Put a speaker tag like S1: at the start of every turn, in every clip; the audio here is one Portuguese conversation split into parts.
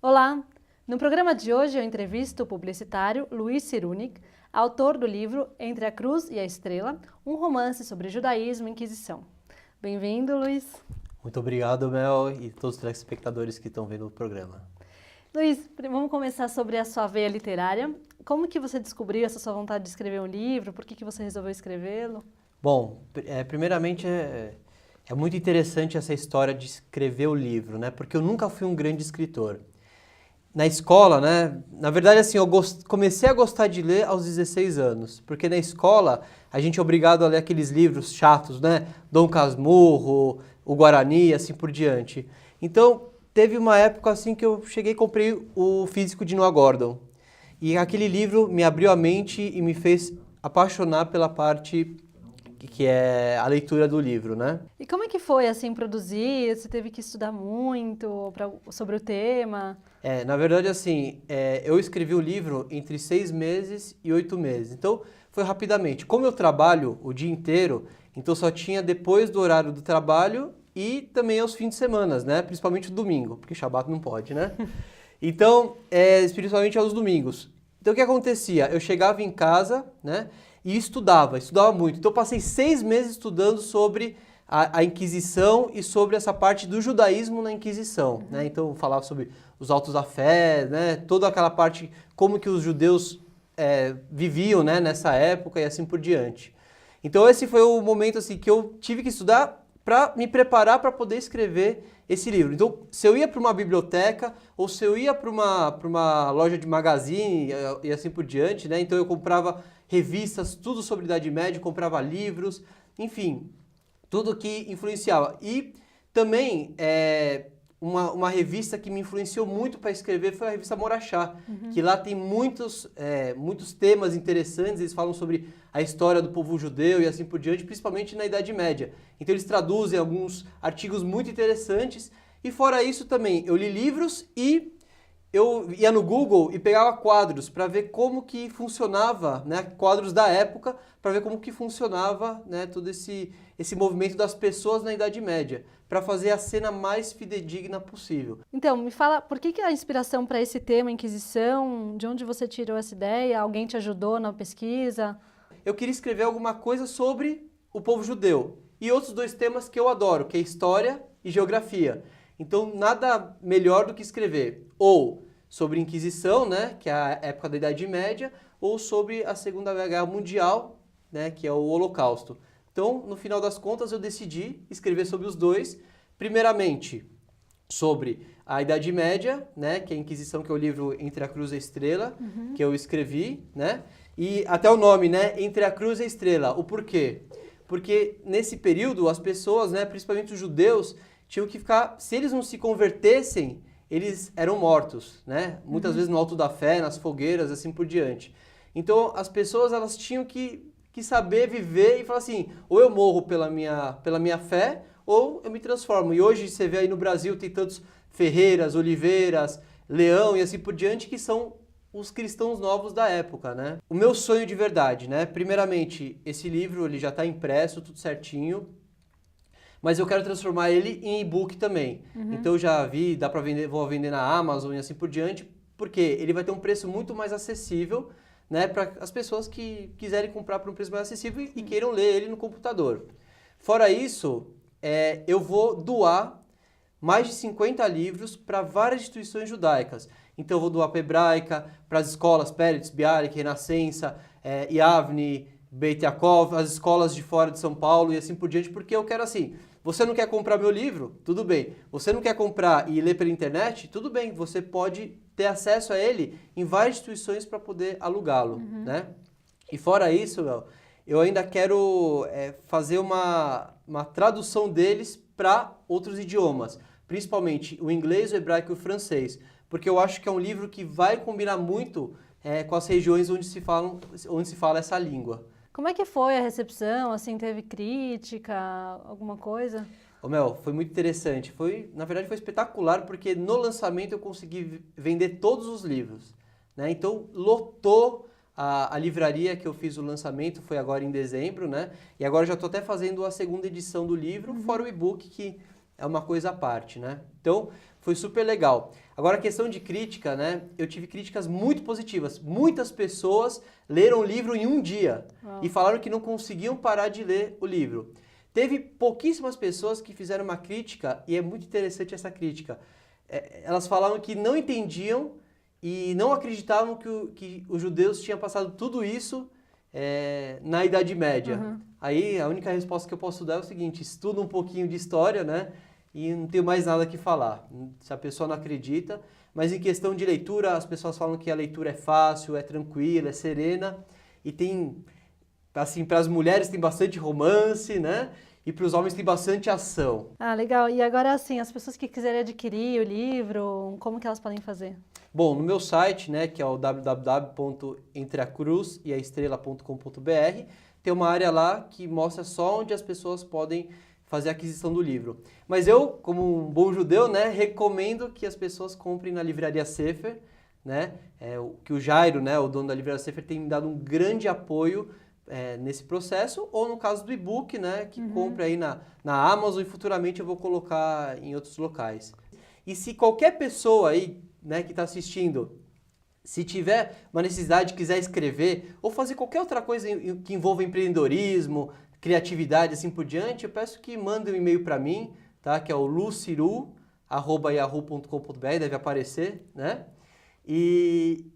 S1: Olá! No programa de hoje eu entrevisto o publicitário Luiz Cyrulnik, autor do livro Entre a Cruz e a Estrela, um romance sobre judaísmo e Inquisição. Bem-vindo, Luiz.
S2: Muito obrigado, Mel, e todos os telespectadores que estão vendo o programa.
S1: Luiz, vamos começar sobre a sua veia literária. Como que você descobriu essa sua vontade de escrever um livro? Por que você resolveu escrevê-lo?
S2: Bom, primeiramente é muito interessante essa história de escrever o livro, né? Porque eu nunca fui um grande escritor. Na escola, né? Na verdade, assim, eu comecei a gostar de ler aos 16 anos, porque na escola a gente é obrigado a ler aqueles livros chatos, né? Dom Casmurro, o Guarani, assim por diante. Então, teve uma época assim que eu cheguei e comprei o Físico de Noah Gordon. E aquele livro me abriu a mente e me fez apaixonar pela parte que é a leitura do livro, né?
S1: E como é que foi, assim, produzir? Você teve que estudar muito sobre o tema?
S2: Na verdade, assim, eu escrevi o livro entre 6 meses e 8 meses. Então, foi rapidamente. Como eu trabalho o dia inteiro, então só tinha depois do horário do trabalho e também aos fins de semana, né? Principalmente o domingo, porque Shabat não pode, né? Então, principalmente aos domingos. Então, o que acontecia? Eu chegava em casa, né? E estudava muito. Então, eu passei 6 meses estudando sobre a Inquisição e sobre essa parte do judaísmo na Inquisição, né? Então, eu falava sobre os autos da fé, né? Toda aquela parte, como que os judeus viviam, né? Nessa época e assim por diante. Então, esse foi o momento assim, que eu tive que estudar para me preparar para poder escrever esse livro. Então, se eu ia para uma biblioteca ou se eu ia para uma loja de magazine e assim por diante, né? Então, eu comprava revistas, tudo sobre Idade Média, comprava livros, enfim, tudo que influenciava. E também uma revista que me influenciou muito para escrever foi a revista Morachá, que lá tem muitos temas interessantes, eles falam sobre a história do povo judeu e assim por diante, principalmente na Idade Média. Então eles traduzem alguns artigos muito interessantes e fora isso também eu li livros e eu ia no Google e pegava quadros para ver como que funcionava, né, quadros da época, para ver como que funcionava, né, todo esse movimento das pessoas na Idade Média, para fazer a cena mais fidedigna possível.
S1: Então, me fala, por que a inspiração para esse tema, Inquisição? De onde você tirou essa ideia? Alguém te ajudou na pesquisa?
S2: Eu queria escrever alguma coisa sobre o povo judeu e outros dois temas que eu adoro, que é história e geografia. Então, nada melhor do que escrever ou sobre Inquisição, né, que é a época da Idade Média, ou sobre a Segunda Guerra Mundial, né, que é o Holocausto. Então, no final das contas, eu decidi escrever sobre os dois. Primeiramente, sobre a Idade Média, né, que é a Inquisição, que é o livro Entre a Cruz e a Estrela, que eu escrevi, né, e até o nome, né, Entre a Cruz e a Estrela. O porquê? Porque nesse período, as pessoas, né, principalmente os judeus, tinham que ficar, se eles não se convertessem, eles eram mortos, né? Muitas vezes no alto da fé, nas fogueiras, assim por diante. Então, as pessoas, elas tinham que saber viver e falar assim, ou eu morro pela minha fé, ou eu me transformo. E hoje, você vê aí no Brasil, tem tantos Ferreiras, Oliveiras, Leão e assim por diante, que são os cristãos novos da época, né? O meu sonho de verdade, né? Primeiramente, esse livro, ele já está impresso, tudo certinho, mas eu quero transformar ele em e-book também. Então eu já vi, dá para vender, vou vender na Amazon e assim por diante, porque ele vai ter um preço muito mais acessível, né, para as pessoas que quiserem comprar por um preço mais acessível e queiram ler ele no computador. Fora isso, eu vou doar mais de 50 livros para várias instituições judaicas. Então eu vou doar para a Hebraica, para as escolas Peretz, Bialik, Renascença, Yavne, Beit Yaakov, as escolas de fora de São Paulo e assim por diante, porque eu quero assim, você não quer comprar meu livro? Tudo bem. Você não quer comprar e ler pela internet? Tudo bem, você pode ter acesso a ele em várias instituições para poder alugá-lo, né? E fora isso, eu ainda quero fazer uma tradução deles para outros idiomas, principalmente o inglês, o hebraico e o francês, porque eu acho que é um livro que vai combinar muito com as regiões onde se fala essa língua.
S1: Como é que foi a recepção? Assim, teve crítica, alguma coisa?
S2: Ô Mel, foi muito interessante. Na verdade, foi espetacular porque no lançamento eu consegui vender todos os livros, né? Então, lotou a livraria que eu fiz o lançamento, foi agora em dezembro, né? E agora já estou até fazendo a segunda edição do livro, fora o e-book, que é uma coisa à parte, né? Então, foi super legal. Agora, a questão de crítica, né? Eu tive críticas muito positivas. Muitas pessoas leram o livro em um dia e falaram que não conseguiam parar de ler o livro. Teve pouquíssimas pessoas que fizeram uma crítica, e é muito interessante essa crítica. Elas falaram que não entendiam e não acreditavam que os judeus tinham passado tudo isso na Idade Média.
S1: Uhum.
S2: Aí, a única resposta que eu posso dar é o seguinte: estuda um pouquinho de história, né? E não tenho mais nada que falar, se a pessoa não acredita. Mas em questão de leitura, as pessoas falam que a leitura é fácil, é tranquila, é serena. E tem, assim, para as mulheres tem bastante romance, né? E para os homens tem bastante ação.
S1: Ah, legal. E agora, assim, as pessoas que quiserem adquirir o livro, como que elas podem fazer?
S2: Bom, no meu site, né, que é o www.entreacruz.com.br, tem uma área lá que mostra só onde as pessoas podem fazer a aquisição do livro. Mas eu, como um bom judeu, né, recomendo que as pessoas comprem na Livraria Sefer, né, que o Jairo, né, o dono da Livraria Sefer, tem me dado um grande apoio nesse processo, ou no caso do e-book, né, que compre aí na Amazon, e futuramente eu vou colocar em outros locais. E se qualquer pessoa aí, né, que está assistindo, se tiver uma necessidade, quiser escrever ou fazer qualquer outra coisa que envolva empreendedorismo, criatividade, assim por diante, eu peço que mandem um e-mail para mim, tá? Que é o luciru@yahoo.com.br, deve aparecer, né? E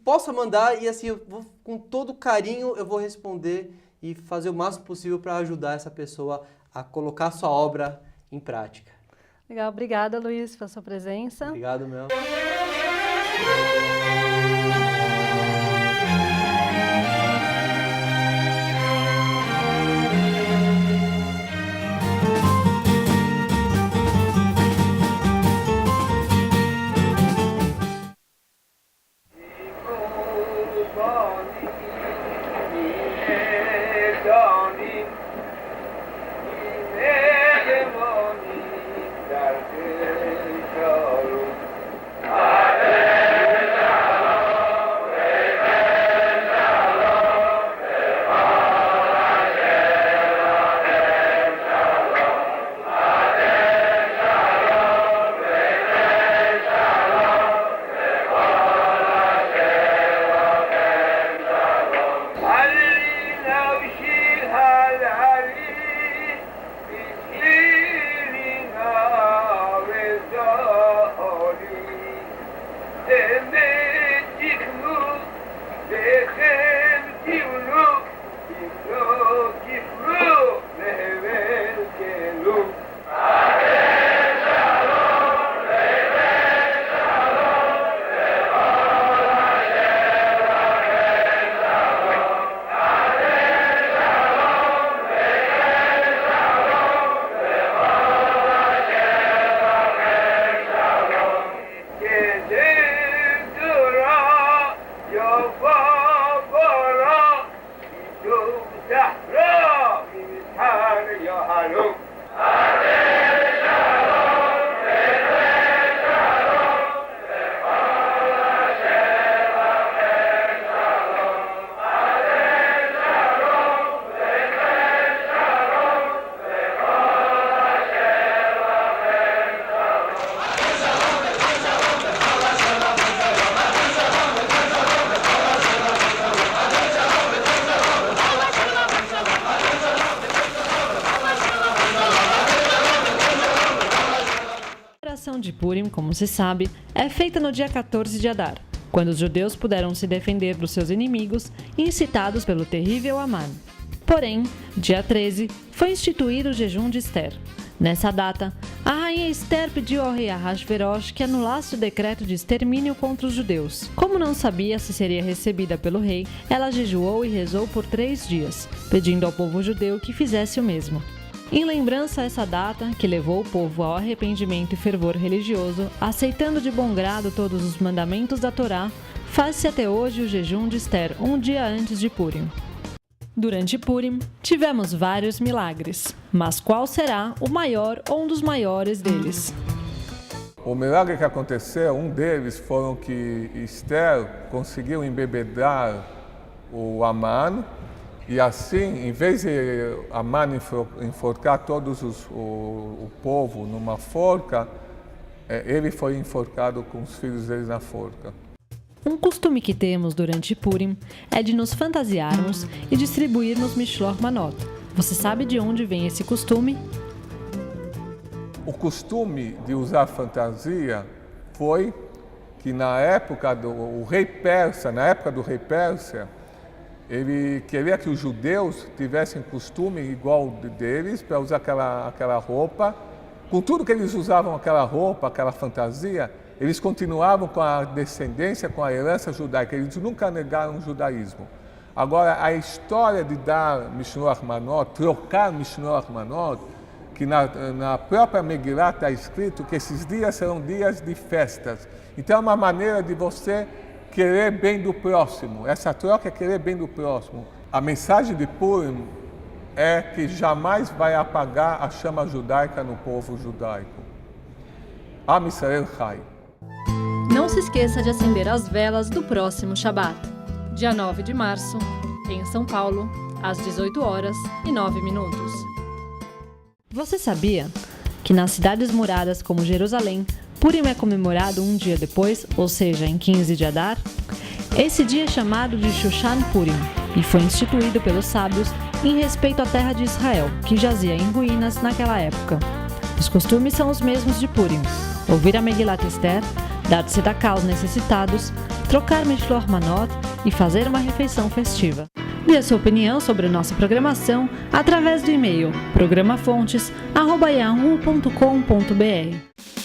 S2: possa mandar, e assim, com todo carinho eu vou responder e fazer o máximo possível para ajudar essa pessoa a colocar a sua obra em prática.
S1: Legal, obrigada, Luiz, pela sua presença.
S2: Obrigado, meu.
S1: De Purim, como se sabe, é feita no dia 14 de Adar, quando os judeus puderam se defender dos seus inimigos, incitados pelo terrível Amã. Porém, dia 13, foi instituído o jejum de Ester. Nessa data, a rainha Ester pediu ao rei Ahasverosh que anulasse o decreto de extermínio contra os judeus. Como não sabia se seria recebida pelo rei, ela jejuou e rezou por 3 dias, pedindo ao povo judeu que fizesse o mesmo. Em lembrança a essa data, que levou o povo ao arrependimento e fervor religioso, aceitando de bom grado todos os mandamentos da Torá, faz-se até hoje o jejum de Ester, um dia antes de Purim. Durante Purim, tivemos vários milagres, mas qual será o maior ou um dos maiores deles?
S3: O milagre que aconteceu, um deles, foram que Ester conseguiu embebedar o Amã. E assim, em vez de Amã enforcar o povo numa forca, ele foi enforcado com os filhos dele na forca.
S1: Um costume que temos durante Purim é de nos fantasiarmos e distribuirmos Mishloach Manot. Você sabe de onde vem esse costume?
S3: O costume de usar fantasia foi que na época do rei persa, ele queria que os judeus tivessem costume igual deles para usar aquela roupa. Com tudo que eles usavam aquela roupa, aquela fantasia, eles continuavam com a descendência, com a herança judaica. Eles nunca negaram o judaísmo. Agora, a história de dar Mishloach Manot, trocar Mishloach Manot, que na própria Megillah está escrito que esses dias serão dias de festas. Então é uma maneira de você querer bem do próximo. Essa troca é querer bem do próximo. A mensagem de Purim é que jamais vai apagar a chama judaica no povo judaico. Am Israel Chai.
S1: Não se esqueça de acender as velas do próximo Shabat, dia 9 de março, em São Paulo, às 18h09. Você sabia que nas cidades muradas como Jerusalém, Purim é comemorado um dia depois, ou seja, em 15 de Adar? Esse dia é chamado de Shushan Purim e foi instituído pelos sábios em respeito à terra de Israel, que jazia em ruínas naquela época. Os costumes são os mesmos de Purim: ouvir a Megilat Esther, dar tzedakah aos necessitados, trocar Mishloach Manot e fazer uma refeição festiva. Dê a sua opinião sobre a nossa programação através do e-mail programafontes@yahoo.com.br.